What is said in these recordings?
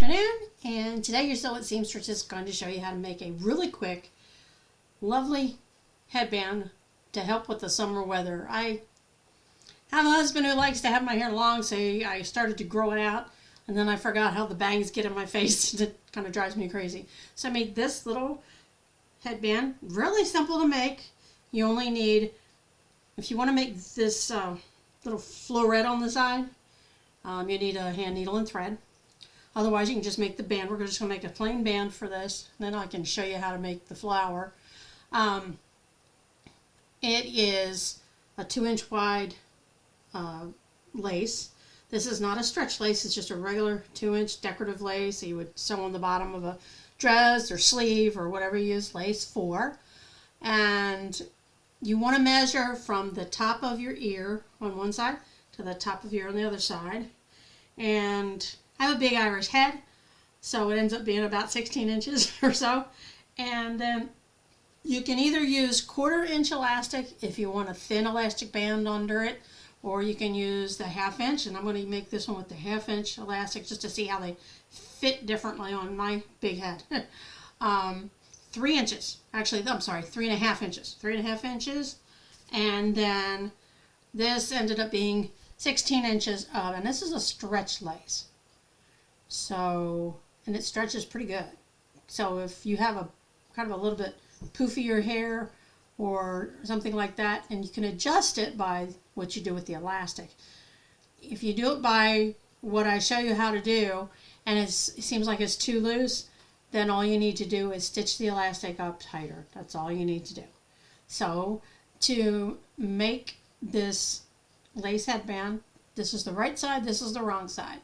Afternoon, and today you're still at Seamstress is going to show you how to make a really quick, lovely headband to help with the summer weather. I have a husband who likes to have my hair long, so I started to grow it out, and then I forgot how the bangs get in my face. It kind of drives me crazy. So I made this little headband, really simple to make. You only need, if you want to make this little floret on the side, you need a hand needle and thread. Otherwise, you can just make the band. We're just going to make a plain band for this. And then I can show you how to make the flower. It is a 2-inch wide lace. This is not a stretch lace. It's just a regular 2-inch decorative lace that you would sew on the bottom of a dress or sleeve or whatever you use lace for. And you want to measure from the top of your ear on one side to the top of your ear on the other side. And I have a big Irish head, so it ends up being about 16 inches or so. And then you can either use 1/4-inch elastic if you want a thin elastic band under it, or you can use the 1/2 inch, and I'm going to make this one with the 1/2 inch elastic just to see how they fit differently on my big head. 3 inches, actually, I'm sorry, 3.5 inches. 3.5 inches, and then this ended up being 16 inches of, and this is a stretch lace. So, and it stretches pretty good. So if you have a kind of a little bit poofier hair or something like that, and you can adjust it by what you do with the elastic. If you do it by what I show you how to do, and it seems like it's too loose, then all you need to do is stitch the elastic up tighter. That's all you need to do. So to make this lace headband, this is the right side, this is the wrong side.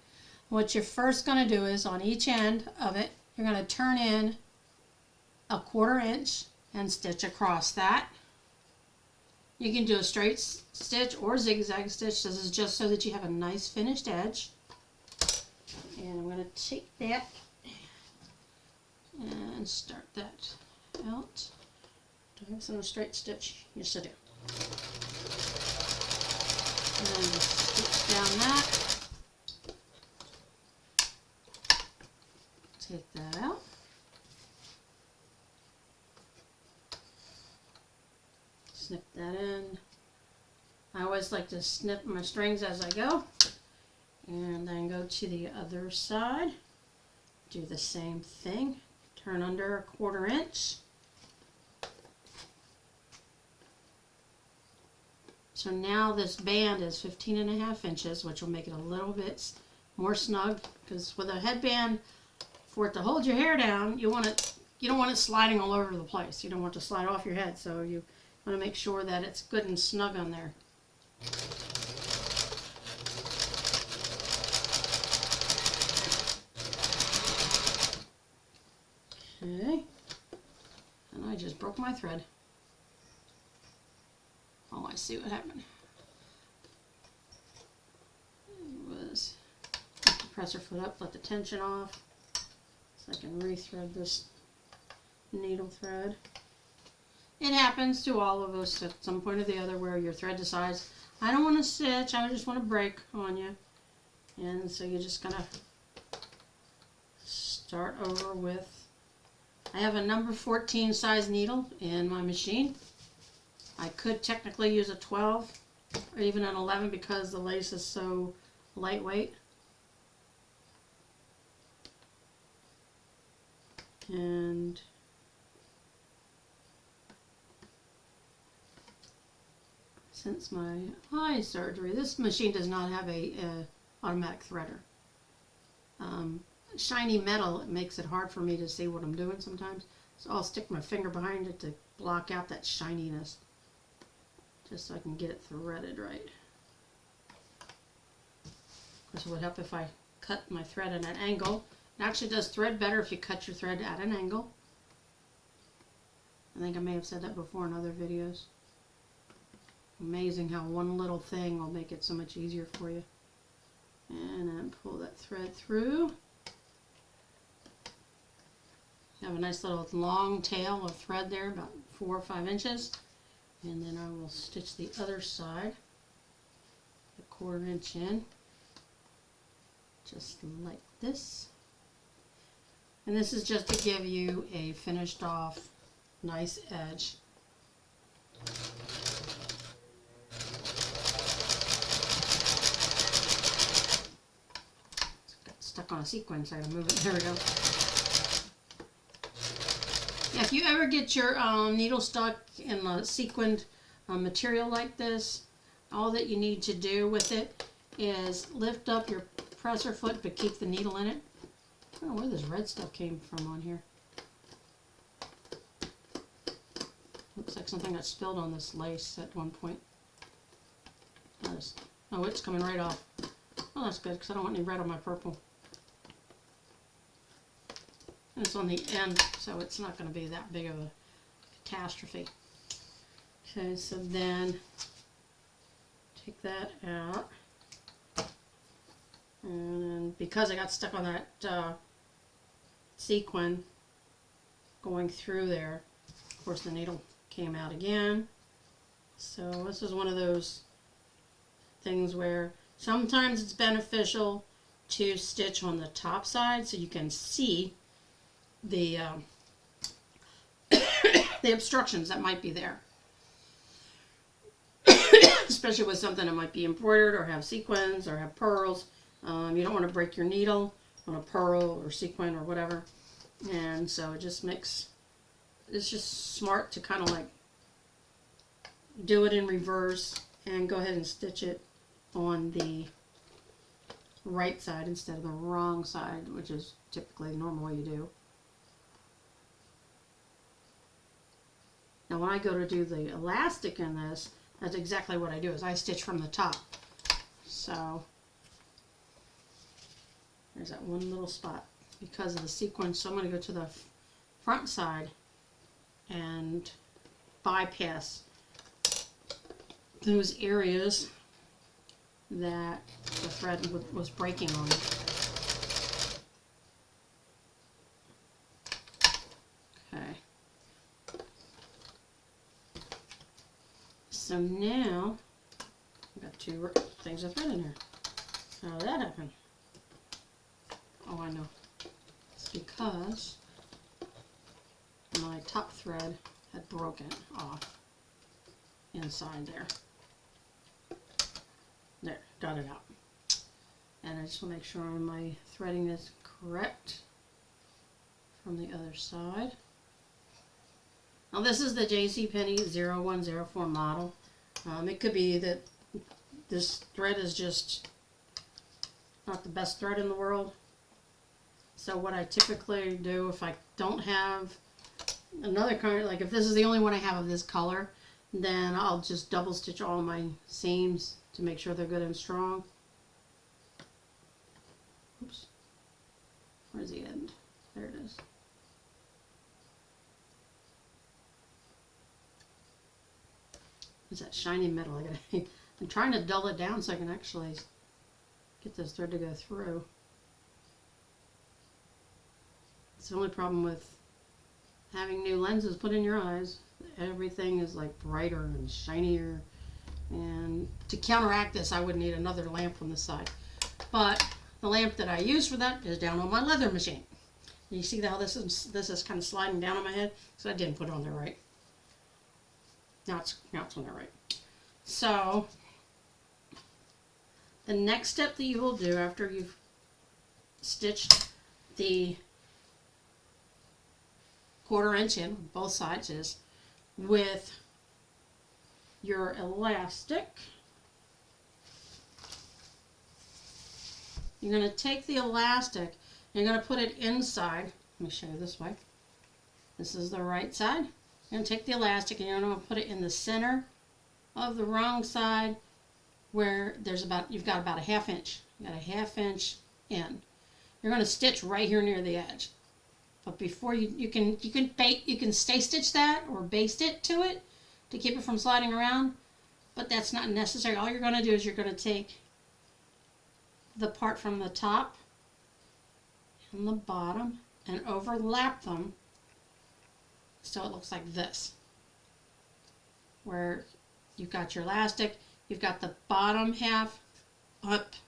What you're first going to do is on each end of it, you're going to turn in a 1/4 inch and stitch across that. You can do a straight stitch or zigzag stitch. This is just so that you have a nice finished edge. And I'm going to take that and start that out. Do I have some straight stitch? Yes, I do. And just stitch down that. Take that out. Snip that in. I always like to snip my strings as I go. And then go to the other side. Do the same thing. Turn under a 1/4 inch. So now this band is 15.5 inches, which will make it a little bit more snug, because with a headband, for it to hold your hair down, you don't want it sliding all over the place. You don't want it to slide off your head, so you want to make sure that it's good and snug on there. Okay, and I just broke my thread. Oh, I see what happened. It was, have to press her foot up, let the tension off. I can rethread this needle thread. It happens to all of us at some point or the other where your thread decides, I don't want to stitch, I just want to break on you. And so you're just going to start over with, I have a number 14 size needle in my machine. I could technically use a 12 or even an 11 because the lace is so lightweight. And since my eye surgery, this machine does not have a automatic threader. Shiny metal, it makes it hard for me to see what I'm doing sometimes. So I'll stick my finger behind it to block out that shininess, just so I can get it threaded right. Of course, it would help if I cut my thread at an angle. It actually does thread better if you cut your thread at an angle. I think I may have said that before in other videos. Amazing how one little thing will make it so much easier for you. And then pull that thread through. Have a nice little long tail of thread there, about 4 or 5 inches. And then I will stitch the other side, a 1/4 inch in, just like this. And this is just to give you a finished off nice edge. Got stuck on a sequin, so I gotta move it. There we go. Yeah, if you ever get your needle stuck in a sequined material like this, all that you need to do with it is lift up your presser foot but keep the needle in it. I don't know where this red stuff came from on here. Looks like something got spilled on this lace at one point. Oh, it's coming right off. Oh, that's good because I don't want any red on my purple. And it's on the end, so it's not going to be that big of a catastrophe. Okay, so then take that out. And then because I got stuck on that sequin going through there, of course the needle came out again. So this is one of those things where sometimes it's beneficial to stitch on the top side so you can see the the obstructions that might be there. Especially with something that might be embroidered or have sequins or have pearls. You don't want to break your needle on a pearl or sequin or whatever. And so it just makes, it's just smart to kind of like do it in reverse and go ahead and stitch it on the right side instead of the wrong side, which is typically the normal way you do. Now when I go to do the elastic in this, that's exactly what I do, is I stitch from the top. So there's that one little spot because of the sequence. So I'm going to go to the front side and bypass those areas that the thread was breaking on. Okay. So now I've got two things of thread in here. How did that happen? Oh, I know. It's because my top thread had broken off inside there. There, got it out. And I just want to make sure my threading is correct from the other side. Now this is the JCPenney 0104 model. It could be that this thread is just not the best thread in the world. So what I typically do if I don't have another color, like if this is the only one I have of this color, then I'll just double stitch all my seams to make sure they're good and strong. Oops. Where's the end? There it is. It's that shiny metal. I'm trying to dull it down so I can actually get this thread to go through. It's the only problem with having new lenses put in your eyes. Everything is like brighter and shinier. And to counteract this, I would need another lamp on this side. But the lamp that I use for that is down on my leather machine. You see how this is kind of sliding down on my head? So I didn't put it on there right. Now it's on there right. So the next step that you will do after you've stitched the 1/4 inch in on both sides is with your elastic. You're going to take the elastic and you're going to put it inside. Let me show you this way. This is the right side. You're going to take the elastic and you're going to put it in the center of the wrong side where there's you've got about a 1/2 inch. You got a 1/2 inch in. You're going to stitch right here near the edge. But before you can stay stitch that or baste it to it to keep it from sliding around, but that's not necessary. All you're going to do is you're going to take the part from the top and the bottom and overlap them so it looks like this, where you've got your elastic, you've got the bottom half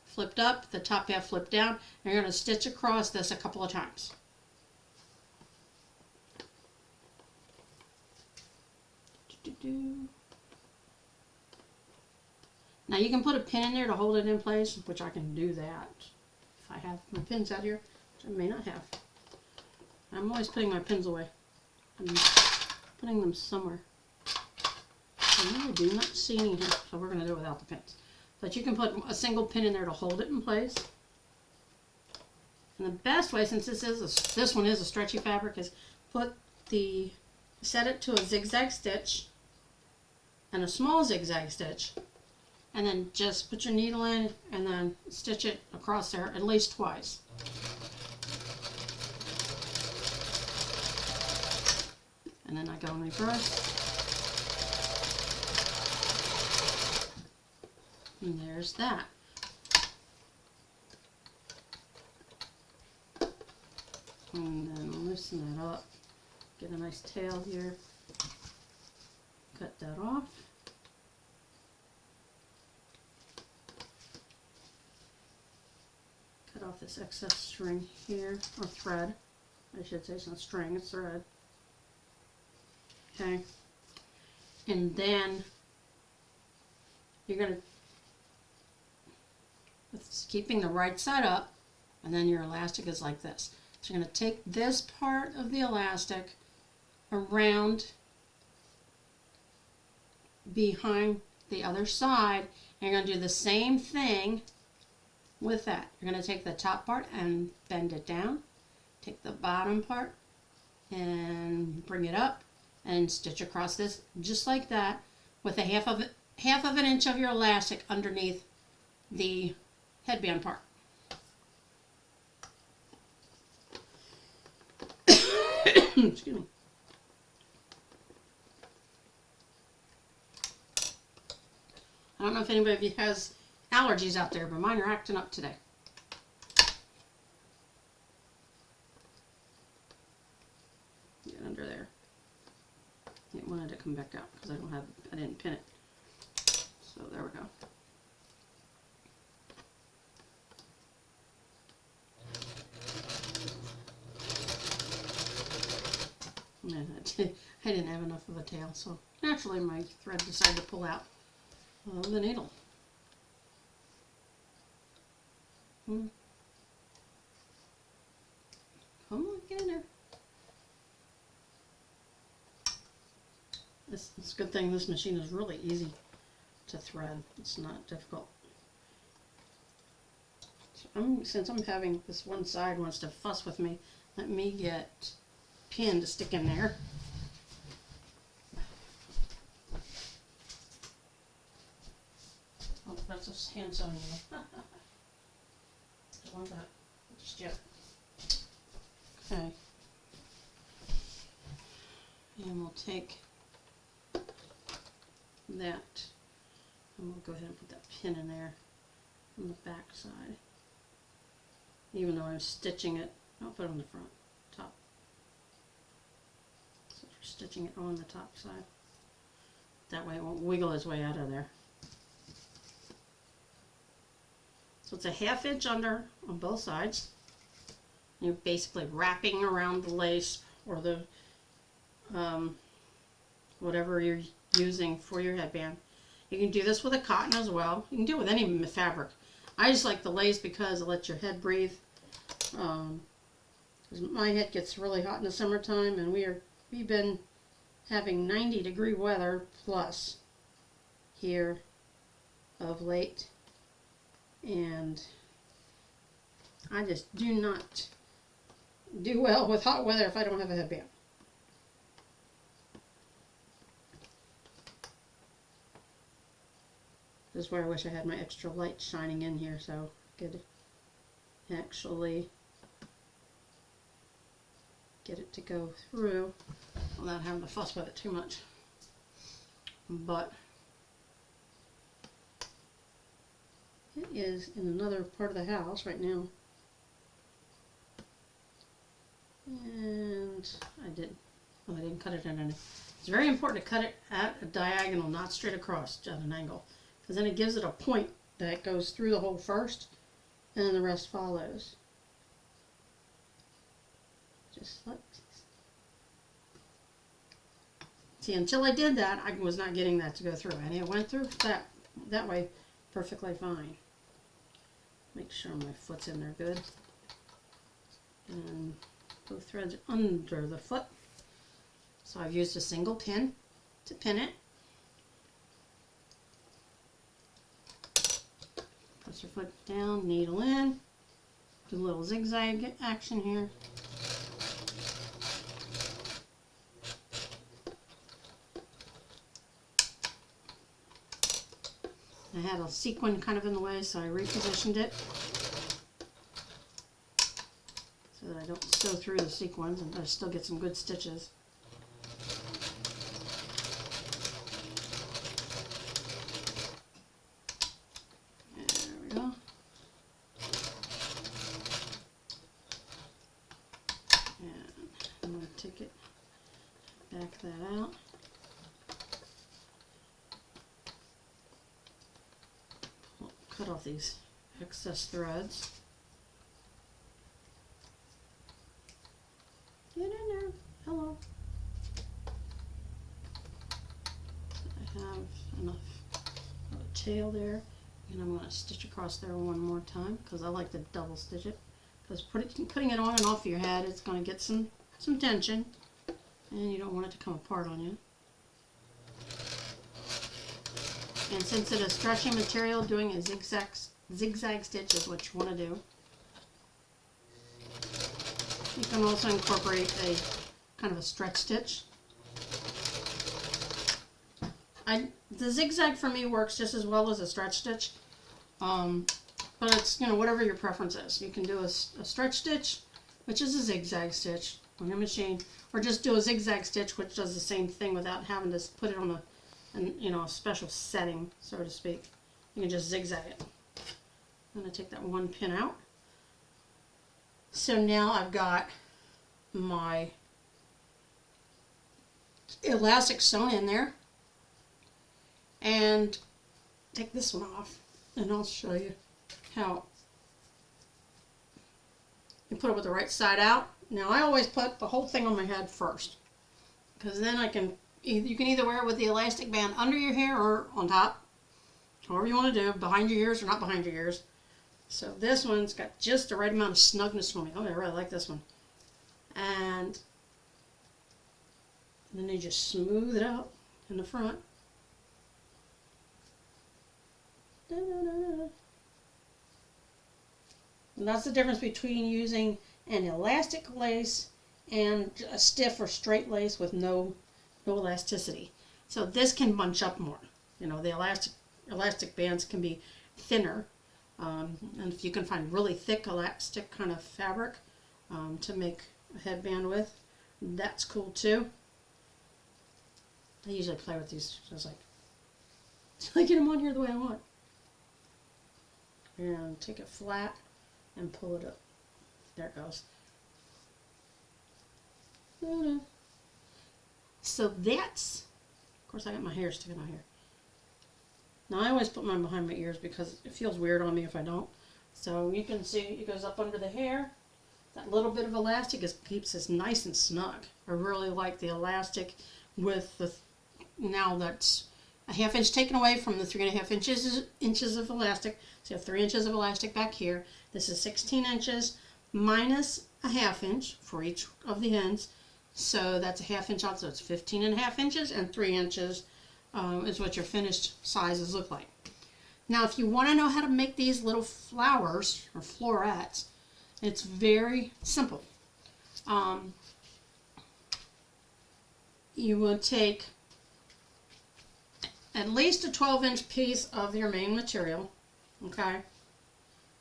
flipped up, the top half flipped down, and you're going to stitch across this a couple of times. Now you can put a pin in there to hold it in place, which I can do that if I have my pins out here, which I may not have. I'm always putting my pins away. I'm putting them somewhere. I do not see any here, so we're going to do it without the pins. But you can put a single pin in there to hold it in place. And the best way, since this one is a stretchy fabric, is set it to a zigzag stitch and a small zigzag stitch, and then just put your needle in and then stitch it across there at least twice. And then I go in reverse. And there's that. And then loosen that up. Get a nice tail here. Cut that off. Cut off this excess string here, or thread. I should say it's not string, it's thread. Okay. And then you're going to, it's keeping the right side up, and then your elastic is like this. So you're going to take this part of the elastic around behind the other side, and you're going to do the same thing with that. You're going to take the top part and bend it down, take the bottom part and bring it up and stitch across this just like that, with a half of an inch of your elastic underneath the headband part. Excuse me. I don't know if anybody of you has allergies out there, but mine are acting up today. Get under there. It wanted to come back out because I didn't pin it. So there we go. And I didn't have enough of a tail, so naturally my thread decided to pull out of the needle. Come on, get in there. It's a good thing this machine is really easy to thread. It's not difficult. So since I'm having this one side wants to fuss with me, let me get pin to stick in there. Oh, that's a hand sewing needle. Don't want that just yet. Okay. And we'll take that, and we'll go ahead and put that pin in there on the back side. Even though I'm stitching it, I'll put it on the front, top. So we're stitching it on the top side. That way it won't wiggle its way out of there. So it's a 1/2 inch under on both sides. You're basically wrapping around the lace or the whatever you're using for your headband. You can do this with a cotton as well. You can do it with any fabric. I just like the lace because it lets your head breathe. My head gets really hot in the summertime, and we've been having 90-degree weather plus here of late, and I just do not do well with hot weather if I don't have a headband. This is where I wish I had my extra light shining in here so I could actually get it to go through without having to fuss with it too much. But it is in another part of the house right now. And I didn't cut it at any. It's very important to cut it at a diagonal, not straight across at an angle, because then it gives it a point that goes through the hole first, and then the rest follows. Just like this. See, until I did that, I was not getting that to go through, and it went through that way perfectly fine. Make sure my foot's in there good. And both threads are under the foot. So I've used a single pin to pin it. Press your foot down, needle in. Do a little zigzag action here. I had a sequin kind of in the way, so I repositioned it so that I don't sew through the sequins and I still get some good stitches. There we go. And I'm going to take it, back that out. Cut off these excess threads. Get in there. Hello. I have enough of a tail there, and I'm going to stitch across there one more time because I like to double stitch it. Because putting it on and off your head, it's going to get some tension, and you don't want it to come apart on you. And since it is stretchy material, doing a zigzag stitch is what you want to do. You can also incorporate a kind of a stretch stitch. The zigzag for me works just as well as a stretch stitch, but it's, you know, whatever your preference is. You can do a stretch stitch, which is a zigzag stitch on your machine, or just do a zigzag stitch, which does the same thing without having to put it on a special setting, so to speak. You can just zigzag it. I'm going to take that one pin out. So now I've got my elastic sewn in there. And take this one off, and I'll show you how you put it with the right side out. Now I always put the whole thing on my head first, because then you can either wear it with the elastic band under your hair or on top, however you want to do, behind your ears or not behind your ears. So this one's got just the right amount of snugness for me. Oh, I really like this one. And then you just smooth it out in the front. And that's the difference between using an elastic lace and a stiff or straight lace with no elasticity. So this can bunch up more. You know, the elastic bands can be thinner, and if you can find really thick elastic kind of fabric to make a headband with, that's cool too. I usually play with these just like till I get them on here the way I want. And take it flat and pull it up. There it goes. So that's, of course I got my hair sticking out here. Now I always put mine behind my ears because it feels weird on me if I don't. So you can see it goes up under the hair. That little bit of elastic keeps this nice and snug. I really like the elastic with the, now that's a ½ inch taken away from the 3.5 inches of elastic. So you have 3 inches of elastic back here. This is 16 inches minus a ½ inch for each of the ends. So that's a ½ inch off, so it's 15.5 inches, and 3 inches is what your finished sizes look like. Now if you want to know how to make these little flowers or florets, it's very simple. You will take at least a 12-inch piece of your main material, okay?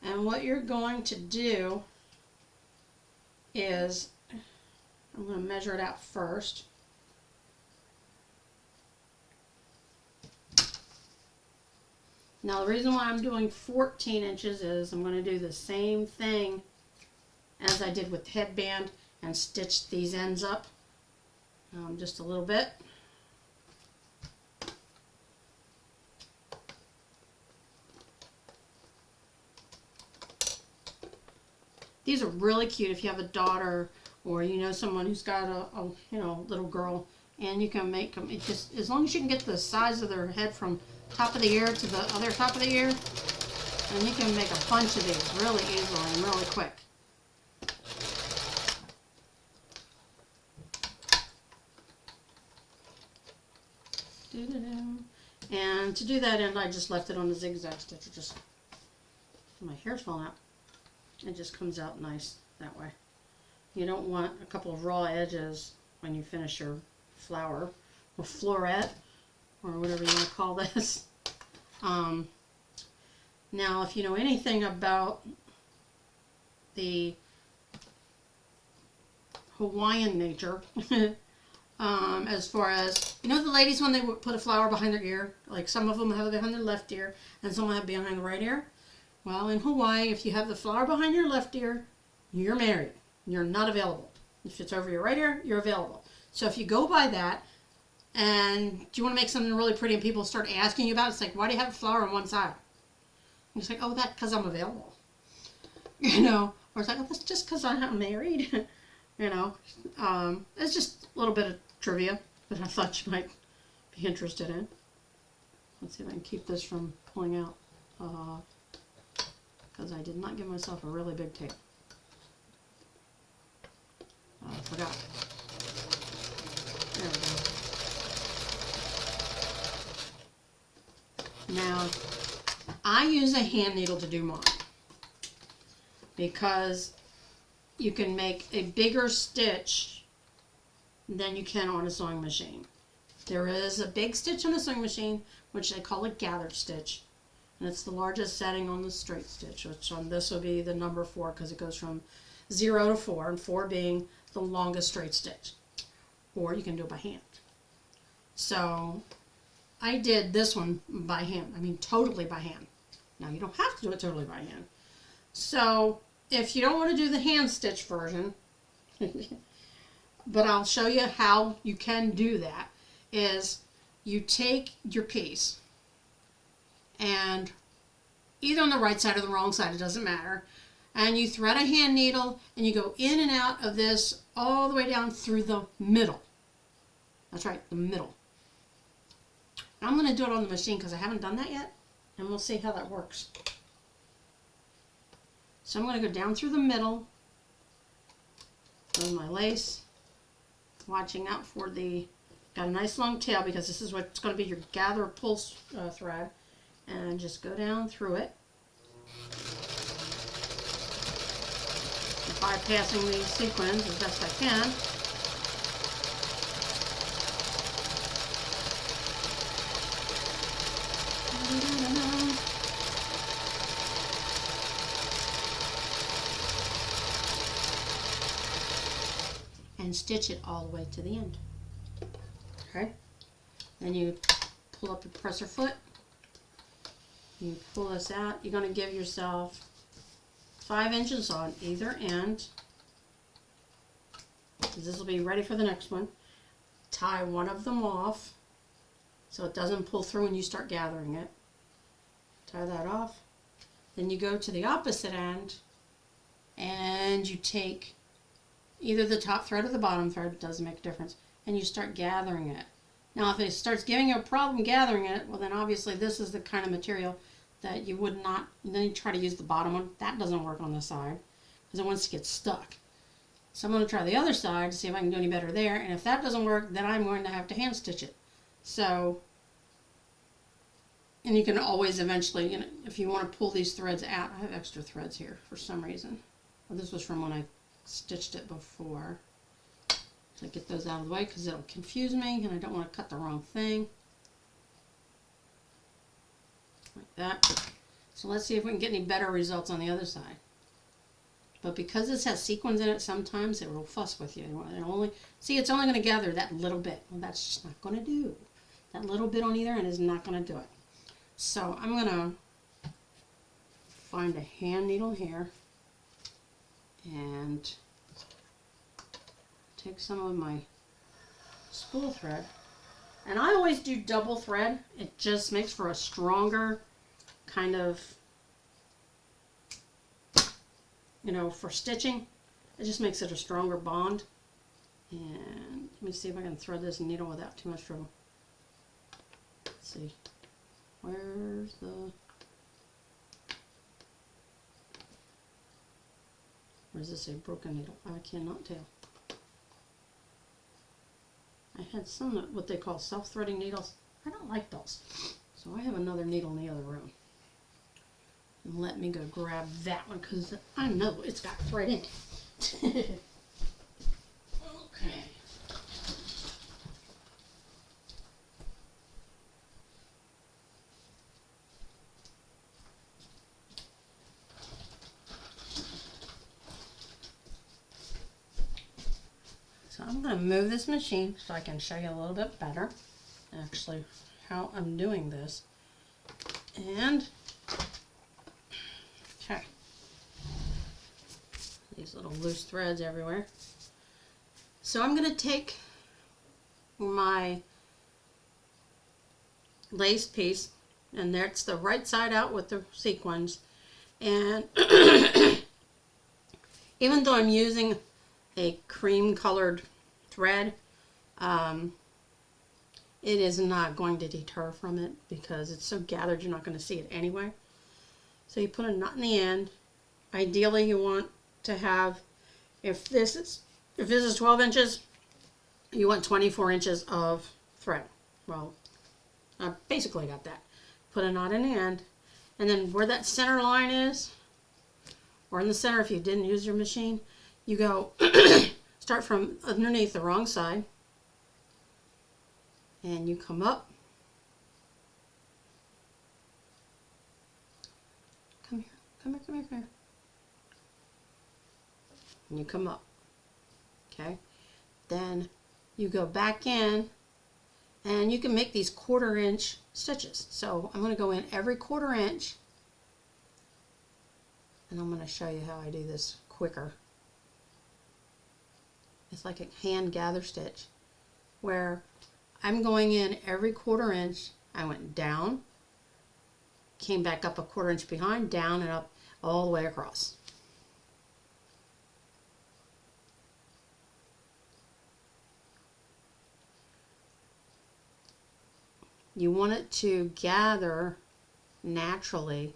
And what you're going to do is, I'm going to measure it out first. Now the reason why I'm doing 14 inches is I'm going to do the same thing as I did with the headband and stitch these ends up just a little bit. These are really cute if you have a daughter or you know someone who's got a little girl and you can make them, it just, as long as you can get the size of their head from top of the ear to the other top of the ear, and you can make a bunch of these really easily and really quick. And to do that end, I just left it on the zigzag stitch. It just, my hair's falling out. It just comes out nice that way. You don't want a couple of raw edges when you finish your flower or floret or whatever you want to call this. Now, if you know anything about the Hawaiian nature, as far as, you know the ladies when they put a flower behind their ear, like some of them have it behind their left ear and some have it behind the right ear? Well, in Hawaii, if you have the flower behind your left ear, you're married. You're not available. If it's over your right ear, you're available. So if you go by that, and do you want to make something really pretty and people start asking you about it, it's like, why do you have a flower on one side? And it's like, oh, that's because I'm available. You know, or it's like, oh, that's just because I'm married. You know, it's just a little bit of trivia that I thought you might be interested in. Let's see if I can keep this from pulling out. Because I did not give myself a really big tape. I forgot. There we go. Now, I use a hand needle to do mine because you can make a bigger stitch than you can on a sewing machine. There is a big stitch on a sewing machine, which they call a gathered stitch, and it's the largest setting on the straight stitch, which on this will be the number 4 because it goes from 0 to 4, and 4 being the longest straight stitch. Or you can do it by hand. So I did this one by hand. I mean, totally by hand. Now, you don't have to do it totally by hand. So if you don't want to do the hand stitch version, but I'll show you how you can do that, is you take your piece and either on the right side or the wrong side, it doesn't matter, and you thread a hand needle and you go in and out of this all the way down through the middle. That's right, the middle. I'm going to do it on the machine because I haven't done that yet, and we'll see how that works. So I'm going to go down through the middle with my lace, watching out for the, got a nice long tail because this is what's going to be your gather pull thread, and just go down through it, bypassing these sequins as best I can. And stitch it all the way to the end. Okay? Then you pull up your presser foot. You pull this out. You're going to give yourself 5 inches on either end. This will be ready for the next one. Tie one of them off so it doesn't pull through when you start gathering it. Tie that off. Then you go to the opposite end and you take either the top thread or the bottom thread, it doesn't make a difference, and you start gathering it. Now if it starts giving you a problem gathering it, well then obviously this is the kind of material that you would not, then you try to use the bottom one. That doesn't work on this side because it wants to get stuck. So I'm going to try the other side to see if I can do any better there, and if that doesn't work, then I'm going to have to hand stitch it. So, and you can always eventually, you know, if you want to pull these threads out, I have extra threads here for some reason. Well, this was from when I stitched it before. So I get those out of the way because it'll confuse me and I don't want to cut the wrong thing. Like that. So let's see if we can get any better results on the other side. But because this has sequins in it, sometimes it will fuss with you. It's only going to gather that little bit. Well, that's just not going to do. That little bit on either end is not going to do it. So I'm going to find a hand needle here and take some of my spool thread. And I always do double thread. It just makes for a stronger kind of, you know, for stitching. It just makes it a stronger bond. And let me see if I can thread this needle without too much trouble. Let's see. Where's the... Or is this a broken needle? I cannot tell. I had some what they call self-threading needles. I don't like those. So I have another needle in the other room. And let me go grab that one because I know it's got thread in it. Okay. So I'm going to move this machine so I can show you a little bit better actually how I'm doing this. And okay, these little loose threads everywhere. So I'm going to take my lace piece, and that's the right side out with the sequins, and even though I'm using a cream colored thread, it is not going to deter from it because it's so gathered you're not going to see it anyway. So you put a knot in the end. Ideally you want to have, if this is 12 inches, you want 24 inches of thread. Well, I basically got that. Put a knot in the end, and then where that center line is, or in the center if you didn't use your machine, you go start from underneath the wrong side, and you come up. Come here, come here, come here, come here. And you come up. Okay? Then you go back in, and you can make these 1/4 inch stitches. So I'm going to go in every 1/4 inch, and I'm going to show you how I do this quicker. It's like a hand gather stitch where I'm going in every 1/4 inch. I went down, came back up a 1/4 inch behind, down and up all the way across. You want it to gather naturally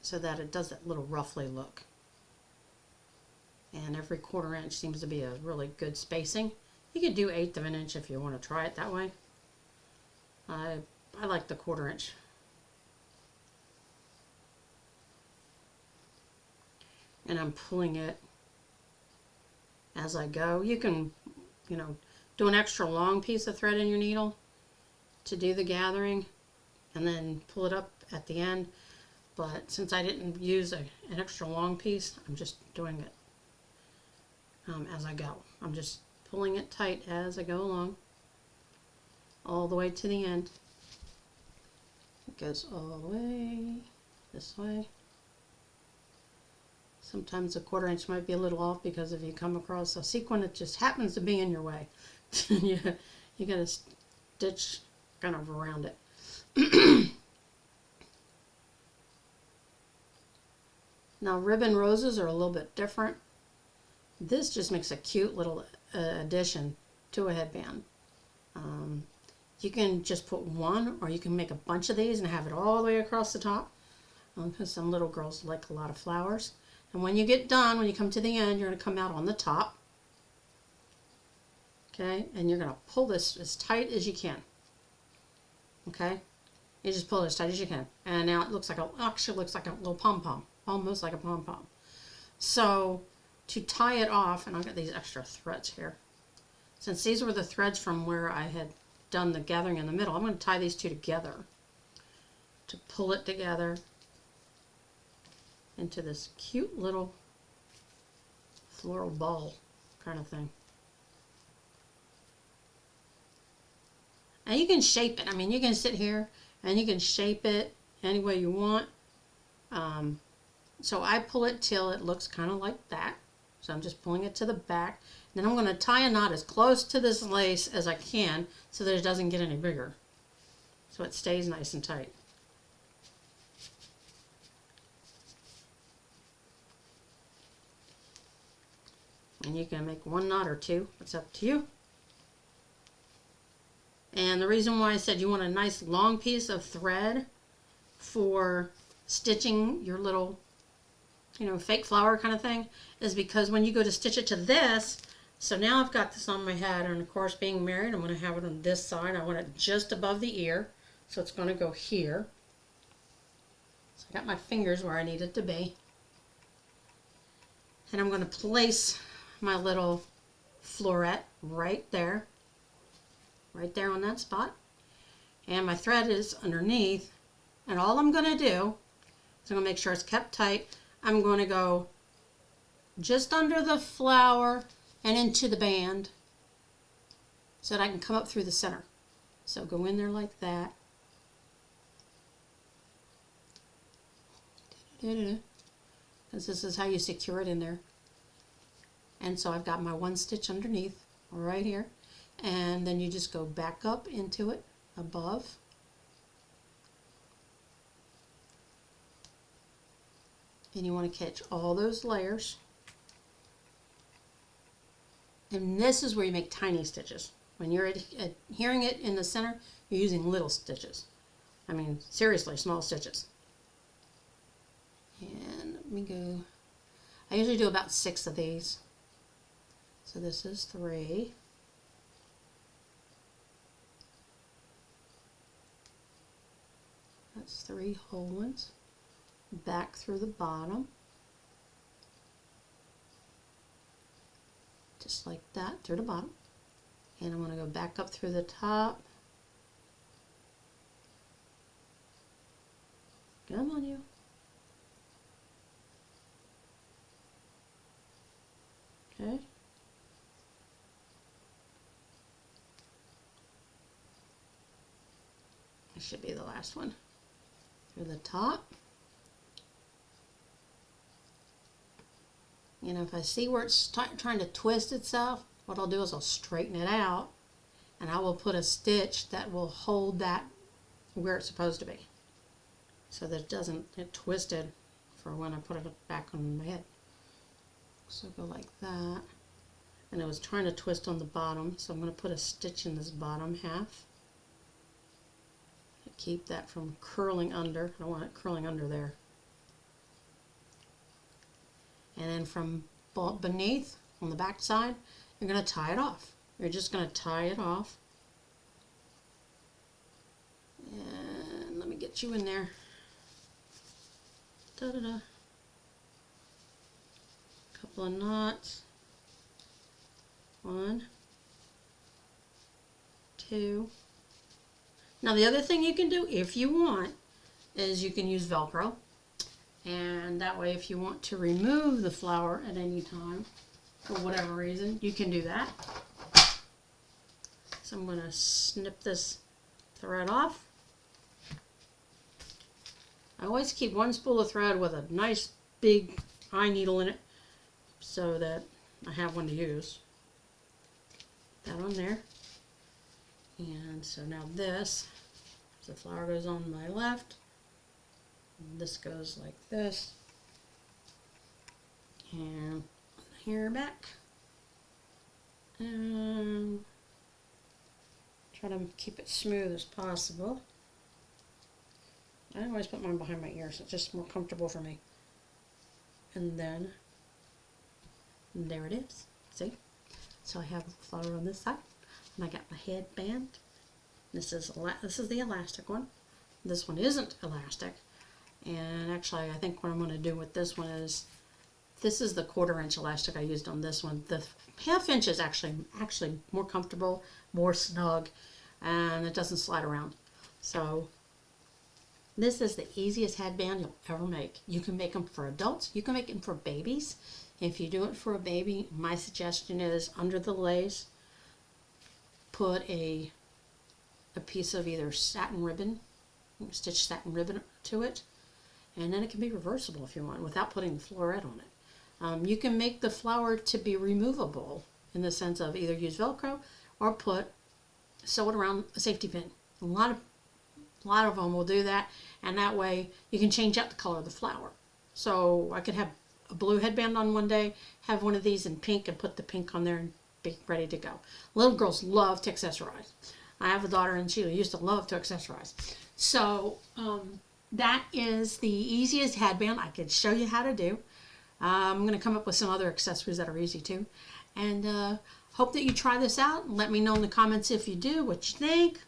so that it does that little ruffly look. And every 1/4 inch seems to be a really good spacing. You could do 1/8 of an inch if you want to try it that way. I like the 1/4 inch. And I'm pulling it as I go. You can, do an extra long piece of thread in your needle to do the gathering and then pull it up at the end. But since I didn't use an extra long piece, I'm just doing it as I go. I'm just pulling it tight as I go along, all the way to the end. It goes all the way this way. Sometimes a 1/4 inch might be a little off because if you come across a sequin, it just happens to be in your way. you got to stitch kind of around it. Now ribbon roses are a little bit different. This just makes a cute little addition to a headband. You can just put one, or you can make a bunch of these and have it all the way across the top, because some little girls like a lot of flowers. And when you get done, when you come to the end, you're going to come out on the top. Okay, and you're going to pull this as tight as you can. Okay, you just pull it as tight as you can, and now it looks like actually looks like a little pom-pom, almost like a pom-pom. So to tie it off, and I've got these extra threads here. Since these were the threads from where I had done the gathering in the middle, I'm going to tie these two together to pull it together into this cute little floral ball kind of thing. And you can shape it. I mean, you can sit here and you can shape it any way you want. So I pull it till it looks kind of like that. So I'm just pulling it to the back. Then I'm going to tie a knot as close to this lace as I can so that it doesn't get any bigger. So it stays nice and tight. And you can make one knot or two. It's up to you. And the reason why I said you want a nice long piece of thread for stitching your little, fake flower kind of thing is because when you go to stitch it to this, so now I've got this on my head, and of course being married, I'm going to have it on this side. I want it just above the ear, so it's going to go here. So I got my fingers where I need it to be. And I'm going to place my little floret right there on that spot. And my thread is underneath. And all I'm going to do is I'm going to make sure it's kept tight. I'm going to go just under the flower and into the band so that I can come up through the center. So go in there like that. Because this is how you secure it in there. And so I've got my one stitch underneath right here, and then you just go back up into it above, and you want to catch all those layers. And this is where you make tiny stitches. When you're adhering it in the center, you're using little stitches. I mean, seriously, small stitches. And let me go. I usually do about 6 of these. So this is 3. That's 3 whole ones. Back through the bottom. Just like that, through the bottom. And I'm going to go back up through the top. Come on, you. Okay. This should be the last one. Through the top. And if I see where it's trying to twist itself, what I'll do is I'll straighten it out, and I will put a stitch that will hold that where it's supposed to be, so that it doesn't get twisted for when I put it back on my head. So go like that. And it was trying to twist on the bottom, so I'm going to put a stitch in this bottom half. Keep that from curling under. I don't want it curling under there. And then from beneath, on the back side, you're going to tie it off. You're just going to tie it off. And let me get you in there. Da-da-da. Couple of knots. 1, 2. Now the other thing you can do, if you want, is you can use Velcro. And that way, if you want to remove the flower at any time, for whatever reason, you can do that. So I'm going to snip this thread off. I always keep one spool of thread with a nice big eye needle in it so that I have one to use. That on there. And so now this, the flower goes on my left. This goes like this. And here back. And try to keep it smooth as possible. I always put mine behind my ear, so it's just more comfortable for me. And then there it is. See? So I have a flower on this side. And I got my headband. This is the elastic one. This one isn't elastic. And actually, I think what I'm going to do with this one is, this is the 1/4 inch elastic I used on this one. The 1/2 inch is actually more comfortable, more snug, and it doesn't slide around. So this is the easiest headband you'll ever make. You can make them for adults. You can make them for babies. If you do it for a baby, my suggestion is under the lace, put a piece of either satin ribbon, stitch satin ribbon to it, and then it can be reversible if you want without putting the floret on it. You can make the flower to be removable in the sense of either use Velcro or sew it around a safety pin. A lot of them will do that, and that way you can change out the color of the flower. So I could have a blue headband on one day, have one of these in pink and put the pink on there and be ready to go. Little girls love to accessorize. I have a daughter and she used to love to accessorize. So that is the easiest headband I could show you how to do. I'm going to come up with some other accessories that are easy too. And hope that you try this out. Let me know in the comments if you do, what you think.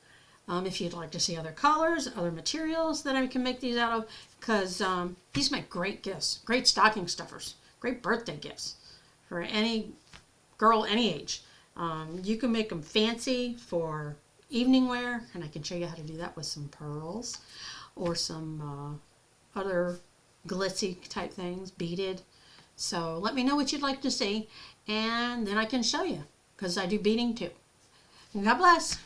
If you'd like to see other colors, other materials that I can make these out of, because these make great gifts, great stocking stuffers, great birthday gifts for any girl, any age. You can make them fancy for evening wear, and I can show you how to do that with some pearls or some other glitzy type things, beaded. So let me know what you'd like to see, and then I can show you, because I do beading too. And God bless.